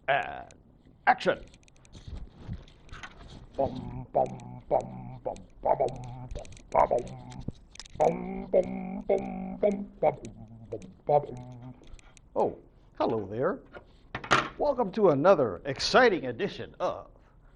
And action. Bum, bum, bum, bum, bum, bum, bum, bum, bum, bum, bum, bum, bum. Oh, hello there. Welcome to another exciting edition of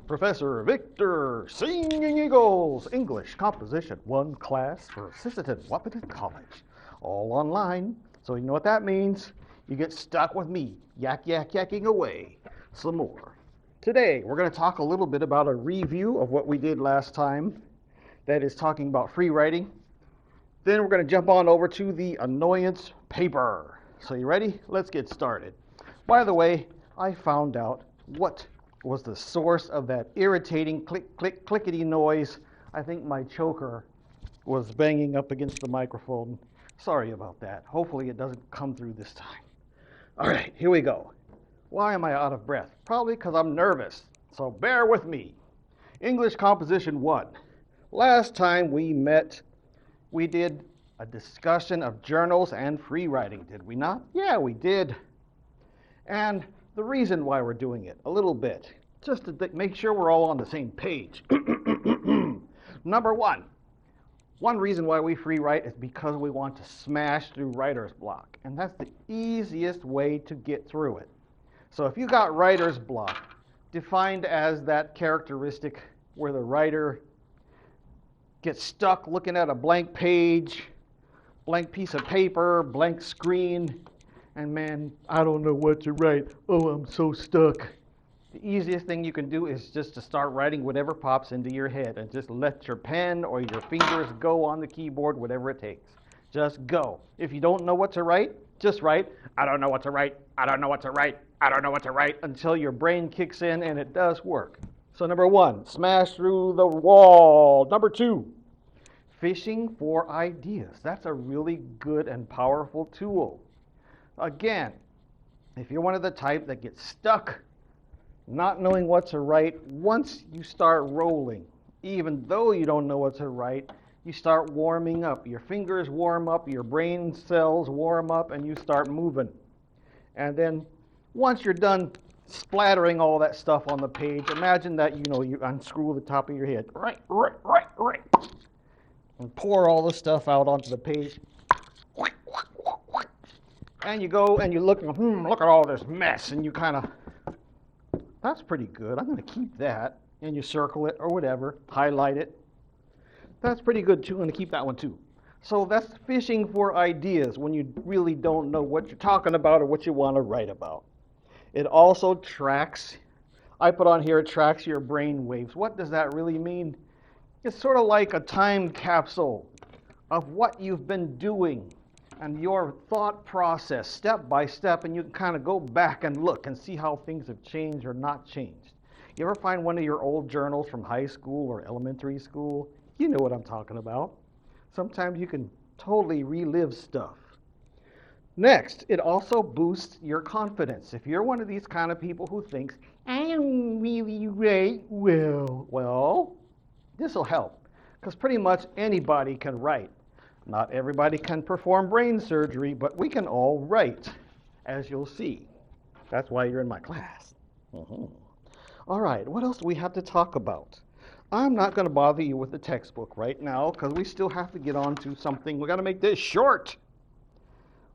Professor Victor Singing Eagles English Composition 1 class for Sisseton, Wahpeton College. All online, so you know what that means. You get stuck with me, yakking away some more. Today, we're going to talk a little bit about a review of what we did last time. That is talking about free writing. Then we're going to jump on over to the Annoyance Paper. So you ready? Let's get started. By the way, I found out what was the source of that irritating clickety noise. I think my choker was banging up against the microphone. Sorry about that. Hopefully it doesn't come through this time. All right, here we go. Why am I out of breath? Probably because I'm nervous. So bear with me. English Composition 1. Last time we met, we did a discussion of journals and free writing, did we not? Yeah, we did. And the reason why we're doing it, a little bit, just to make sure we're all on the same page. Number one reason why we free write is because we want to smash through writer's block. And that's the easiest way to get through it. So if you got writer's block, defined as that characteristic where the writer gets stuck looking at a blank page, blank piece of paper, blank screen, and man, I don't know what to write. Oh, I'm so stuck. The easiest thing you can do is just to start writing whatever pops into your head and just let your pen or your fingers go on the keyboard, whatever it takes. Just go. If you don't know what to write, just write, I don't know what to write, I don't know what to write, I don't know what to write, until your brain kicks in and it does work. So number 1, smash through the wall. Number 2, fishing for ideas. That's a really good and powerful tool. Again, if you're one of the type that gets stuck not knowing what to write, once you start rolling, even though you don't know what to write, you start warming up. Your fingers warm up, your brain cells warm up, and you start moving. And then once you're done splattering all that stuff on the page, imagine that you unscrew the top of your head, right, and pour all the stuff out onto the page. And you go and you look at all this mess, and you kind of, that's pretty good. I'm going to keep that. And you circle it or whatever, highlight it. That's pretty good too. I'm going to keep that one too. So that's fishing for ideas when you really don't know what you're talking about or what you want to write about. It also tracks, I put on here, it tracks your brain waves. What does that really mean? It's sort of like a time capsule of what you've been doing and your thought process step by step, and you can kind of go back and look and see how things have changed or not changed. You ever find one of your old journals from high school or elementary school? You know what I'm talking about. Sometimes you can totally relive stuff. Next, it also boosts your confidence. If you're one of these kind of people who thinks, I don't really write well, this will help, because pretty much anybody can write. Not everybody can perform brain surgery, but we can all write, as you'll see. That's why you're in my class. All right, what else do we have to talk about? I'm not going to bother you with the textbook right now, because we still have to get on to something. We've got to make this short.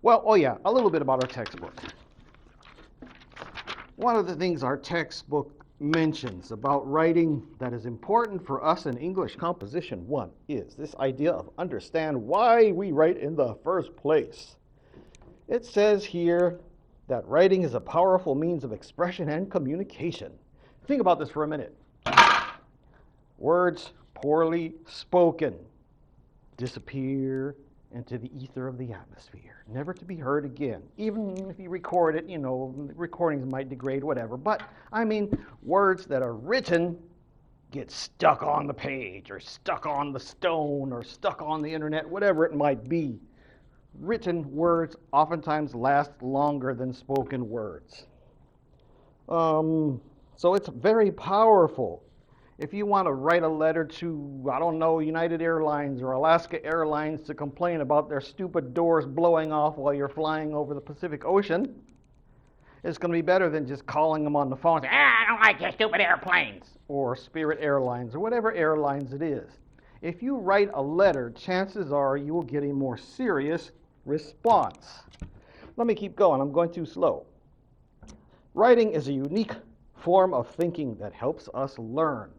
Well, oh yeah, a little bit about our textbook. One of the things our textbook mentions about writing that is important for us in English Composition 1 is this idea of understand why we write in the first place. It says here that writing is a powerful means of expression and communication. Think about this for a minute. Words poorly spoken disappear into the ether of the atmosphere, never to be heard again. Even if you record it, recordings might degrade, whatever. But, I mean, words that are written get stuck on the page, or stuck on the stone, or stuck on the internet, whatever it might be. Written words oftentimes last longer than spoken words. So it's very powerful. If you want to write a letter to, I don't know, United Airlines or Alaska Airlines to complain about their stupid doors blowing off while you're flying over the Pacific Ocean, It's going to be better than just calling them on the phone and saying, I don't like your stupid airplanes, or Spirit Airlines, or whatever airlines it is. If you write a letter, chances are you will get a more serious response. Let me keep going. I'm going too slow. Writing is a unique form of thinking that helps us learn.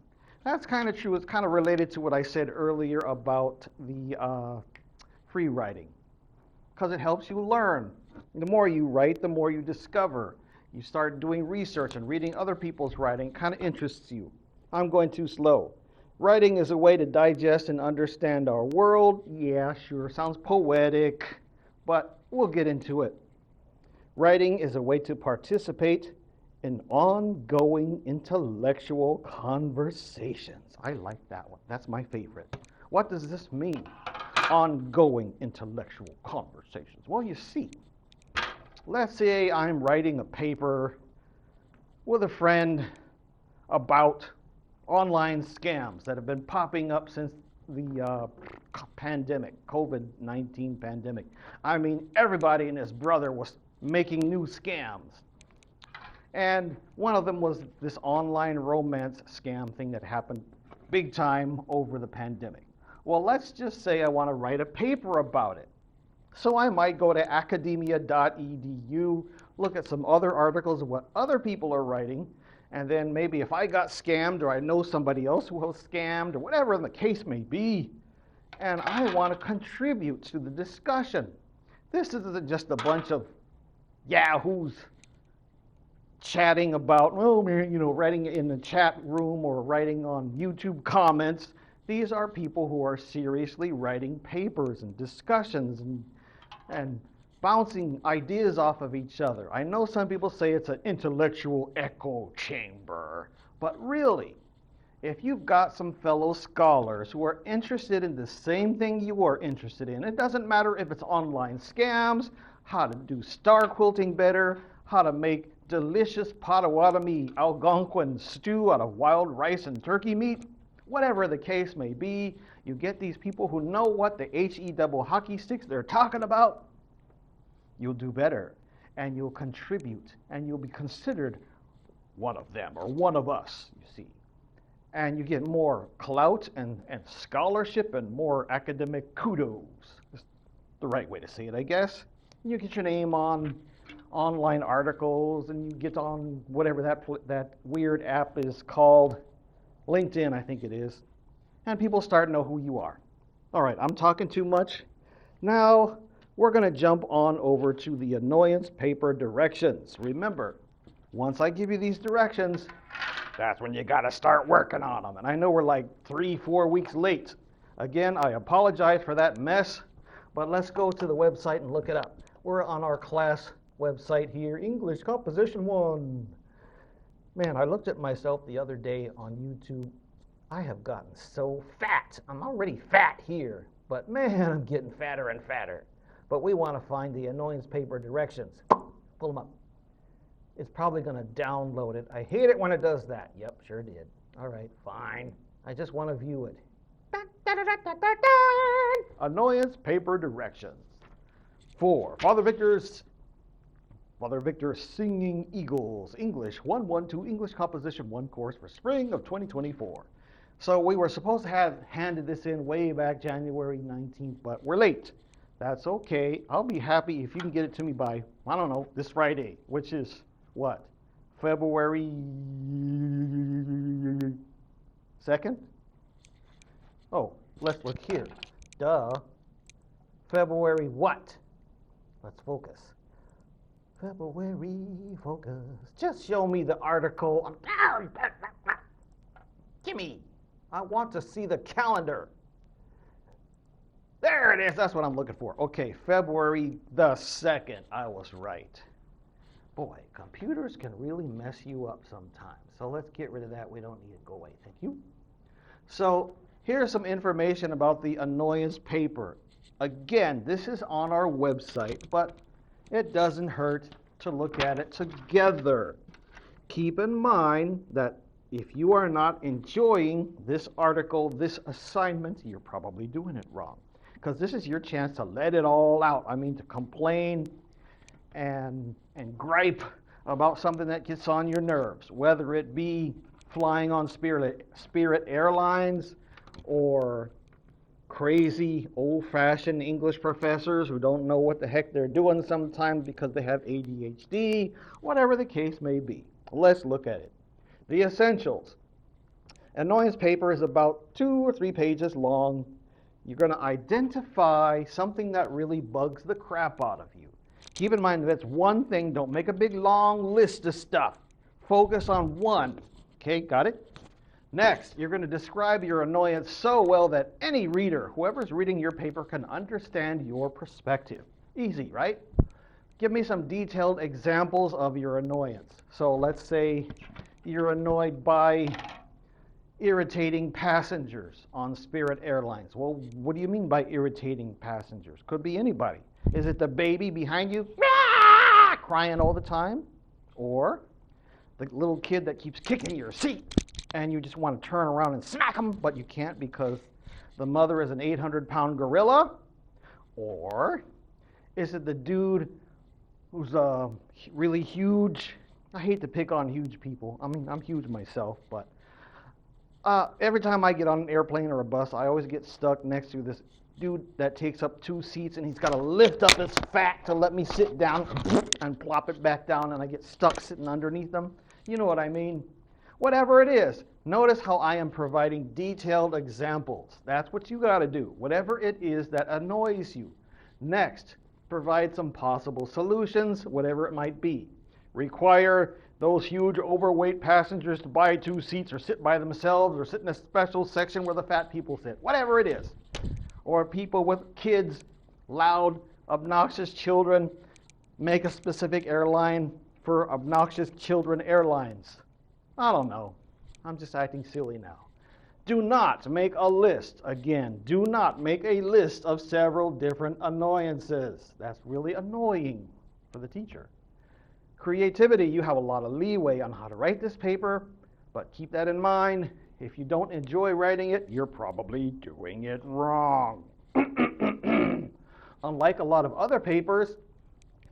That's kind of true. It's kind of related to what I said earlier about the free writing, because it helps you learn. The more you write, the more you discover. You start doing research and reading other people's writing. It kind of interests you. I'm going too slow. Writing is a way to digest and understand our world. Yeah, sure, sounds poetic, but we'll get into it. Writing is a way to participate in ongoing intellectual conversations. I like that one. That's my favorite. What does this mean? Ongoing intellectual conversations. Well, you see, let's say I'm writing a paper with a friend about online scams that have been popping up since the pandemic, COVID-19 pandemic. I mean, everybody and his brother was making new scams. And one of them was this online romance scam thing that happened big time over the pandemic. Well, let's just say I want to write a paper about it. So I might go to academia.edu, look at some other articles of what other people are writing, and then maybe if I got scammed or I know somebody else who was scammed or whatever the case may be, and I want to contribute to the discussion. This isn't just a bunch of yahoos chatting about, writing in the chat room or writing on YouTube comments. These are people who are seriously writing papers and discussions and bouncing ideas off of each other. I know some people say it's an intellectual echo chamber, but really, if you've got some fellow scholars who are interested in the same thing you are interested in, it doesn't matter if it's online scams, how to do star quilting better, how to make delicious Potawatomi Algonquin stew out of wild rice and turkey meat, whatever the case may be, you get these people who know what the HE double hockey sticks they're talking about, you'll do better, and you'll contribute, and you'll be considered one of them, or one of us, you see. And you get more clout and scholarship and more academic kudos. That's the right way to say it, I guess. You get your name on online articles, and you get on whatever that weird app is called, LinkedIn, I think it is, and people start to know who you are. All right, I'm talking too much. Now, we're going to jump on over to the annoyance paper directions. Remember, once I give you these directions, that's when you got to start working on them. And I know we're like 3-4 weeks late. Again, I apologize for that mess, but let's go to the website and look it up. We're on our class website here, English Composition 1. Man, I looked at myself the other day on YouTube. I have gotten so fat. I'm already fat here, but man, I'm getting fatter and fatter. But we want to find the annoyance paper directions. Pull them up. It's probably going to download it. I hate it when it does that. Yep, sure did. All right, fine. I just want to view it. Annoyance paper directions. 4. Father Victor's Singing Eagles, English 112, English Composition 1 course for spring of 2024. So we were supposed to have handed this in way back January 19th, but we're late. That's okay. I'll be happy if you can get it to me by, I don't know, this Friday, which is what? February 2nd? Oh, let's look here. Duh. February what? Let's focus. February focus. Just show me the article. Gimme. I want to see the calendar. There it is. That's what I'm looking for. Okay, February the 2nd. I was right. Boy, computers can really mess you up sometimes. So let's get rid of that. We don't need it. Go away. Thank you. So here's some information about the annoyance paper. Again, this is on our website, but it doesn't hurt to look at it together. Keep in mind that if you are not enjoying this article, this assignment, you're probably doing it wrong. Because this is your chance to let it all out. I mean, to complain and gripe about something that gets on your nerves, whether it be flying on Spirit Airlines or crazy old-fashioned English professors who don't know what the heck they're doing sometimes because they have ADHD, whatever the case may be. Let's look at it. The essentials. Annoyance paper is about 2 or 3 pages long. You're going to identify something that really bugs the crap out of you. Keep in mind that's one thing. Don't make a big long list of stuff. Focus on one. Okay, got it? Next, you're going to describe your annoyance so well that any reader, whoever's reading your paper, can understand your perspective. Easy, right? Give me some detailed examples of your annoyance. So let's say you're annoyed by irritating passengers on Spirit Airlines. Well, what do you mean by irritating passengers? Could be anybody. Is it the baby behind you crying all the time? Or the little kid that keeps kicking your seat and you just want to turn around and smack him, but you can't because the mother is an 800-pound gorilla? Or is it the dude who's really huge? I hate to pick on huge people. I mean, I'm huge myself, but every time I get on an airplane or a bus, I always get stuck next to this dude that takes up 2 seats, and he's got to lift up his fat to let me sit down and plop it back down, and I get stuck sitting underneath him. You know what I mean? Whatever it is, notice how I am providing detailed examples. That's what you got to do, whatever it is that annoys you. Next, provide some possible solutions, whatever it might be. Require those huge overweight passengers to buy 2 seats or sit by themselves or sit in a special section where the fat people sit, whatever it is. Or people with kids, loud, obnoxious children, make a specific airline for obnoxious children airlines. I don't know. I'm just acting silly now. Do not make a list. Again, do not make a list of several different annoyances. That's really annoying for the teacher. Creativity, you have a lot of leeway on how to write this paper, but keep that in mind. If you don't enjoy writing it, you're probably doing it wrong. Unlike a lot of other papers,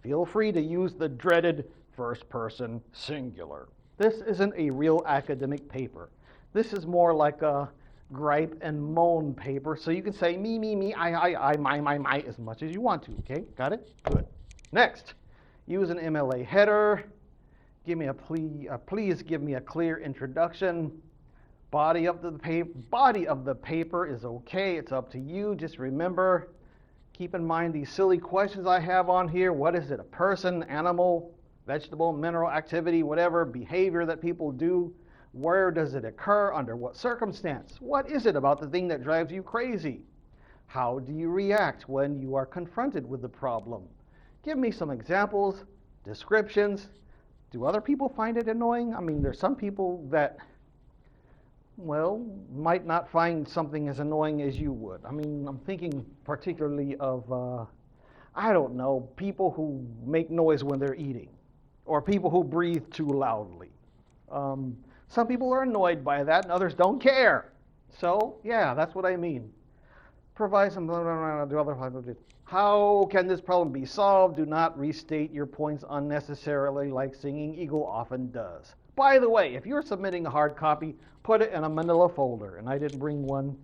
feel free to use the dreaded first person singular. This isn't a real academic paper. This is more like a gripe and moan paper, so you can say me, I, my, as much as you want to, okay? Got it? Good. Next, use an MLA header. Give me a please give me a clear introduction. Body of the paper is okay. It's up to you. Just remember, keep in mind these silly questions I have on here. What is it? A person, animal, vegetable, mineral, activity, whatever, behavior that people do. Where does it occur? Under what circumstance? What is it about the thing that drives you crazy? How do you react when you are confronted with the problem? Give me some examples, descriptions. Do other people find it annoying? I mean, there's some people that, well, might not find something as annoying as you would. I mean, I'm thinking particularly of, I don't know, people who make noise when they're eating, or people who breathe too loudly. Some people are annoyed by that, and others don't care. So, yeah, that's what I mean. Provide some. How can this problem be solved? Do not restate your points unnecessarily, like Singing Eagle often does. By the way, if you're submitting a hard copy, put it in a manila folder. And I didn't bring one.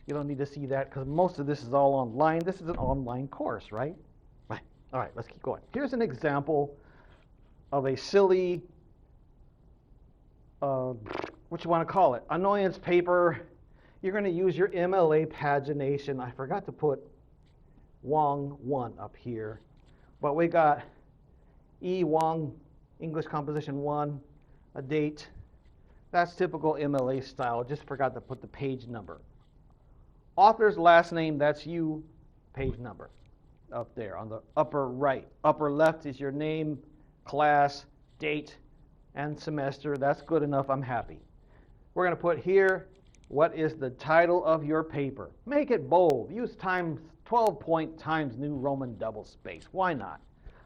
You don't need to see that because most of this is all online. This is an online course, right? Right. All right, let's keep going. Here's an example of a silly, what you want to call it, annoyance paper. You're going to use your MLA pagination. I forgot to put Wong 1 up here, but we got E. Wong, English Composition 1, a date. That's typical MLA style. Just forgot to put the page number. Author's last name, that's you, page number, up there on the upper right. Upper left is your name, class, date, and semester. That's good enough. I'm happy. We're going to put here, what is the title of your paper? Make it bold. Use 12 point times New Roman double space. Why not?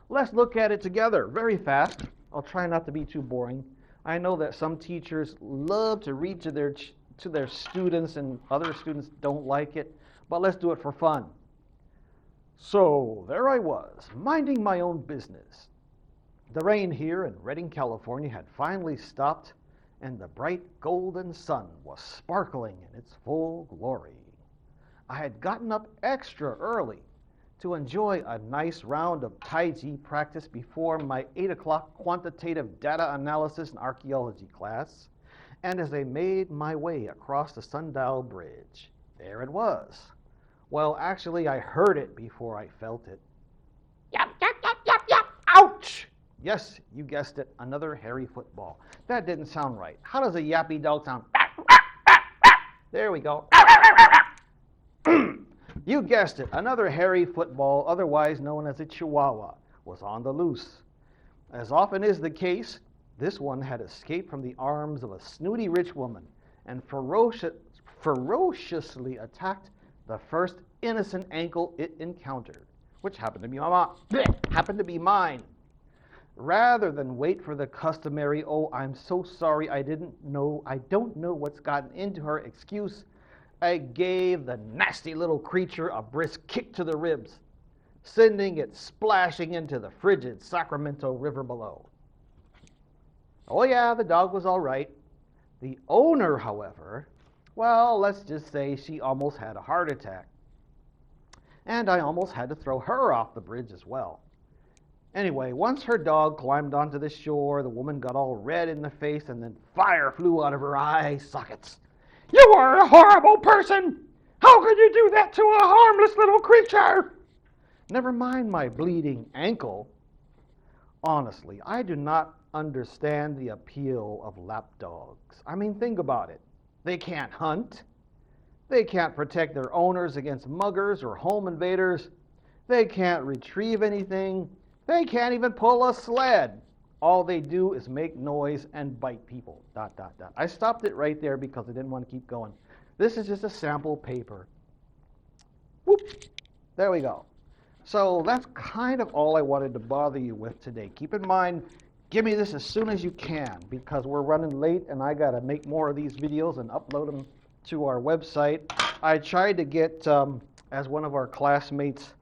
Let's look at it together very fast. I'll try not to be too boring. I know that some teachers love to read to their students and other students don't like it, but let's do it for fun. So there I was, minding my own business. The rain here in Redding, California had finally stopped, and the bright golden sun was sparkling in its full glory. I had gotten up extra early to enjoy a nice round of Tai Chi practice before my 8 o'clock quantitative data analysis and archaeology class, and as I made my way across the Sundial Bridge, there it was. Well, actually, I heard it before I felt it. Yap, yap, yap, yap, yap. Ouch! Yes, you guessed it, another hairy football. That didn't sound right. How does a yappy dog sound? There we go. You guessed it, another hairy football, otherwise known as a chihuahua, was on the loose. As often is the case, this one had escaped from the arms of a snooty rich woman and ferociously attacked the first innocent ankle it encountered, which happened to be mine. Rather than wait for the customary, "Oh, I'm so sorry, I don't know what's gotten into her" excuse, I gave the nasty little creature a brisk kick to the ribs, sending it splashing into the frigid Sacramento River below. Oh yeah, the dog was all right. The owner, however, well, let's just say she almost had a heart attack. And I almost had to throw her off the bridge as well. Anyway, once her dog climbed onto the shore, the woman got all red in the face and then fire flew out of her eye sockets. "You are a horrible person! How could you do that to a harmless little creature?" Never mind my bleeding ankle. Honestly, I do not understand the appeal of lapdogs. I mean, think about it. They can't hunt. They can't protect their owners against muggers or home invaders. They can't retrieve anything. They can't even pull a sled. All they do is make noise and bite people. ... I stopped it right there because I didn't want to keep going. This is just a sample paper. Whoop. There we go. So that's kind of all I wanted to bother you with today. Keep in mind, give me this as soon as you can because we're running late and I got to make more of these videos and upload them to our website. I tried to get, as one of our classmates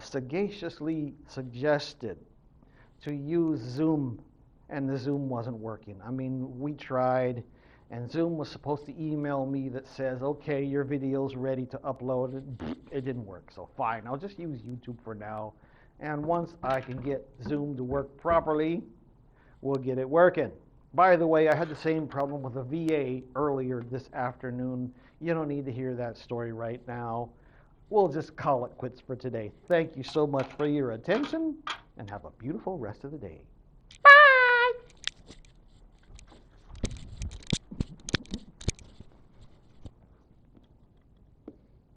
sagaciously suggested, to use Zoom, and the Zoom wasn't working. I mean, we tried, and Zoom was supposed to email me that says, "Okay, your video's ready to upload." It didn't work, so fine, I'll just use YouTube for now. And once I can get Zoom to work properly, we'll get it working. By the way, I had the same problem with a VA earlier this afternoon. You don't need to hear that story right now. We'll just call it quits for today. Thank you so much for your attention, and have a beautiful rest of the day. Bye!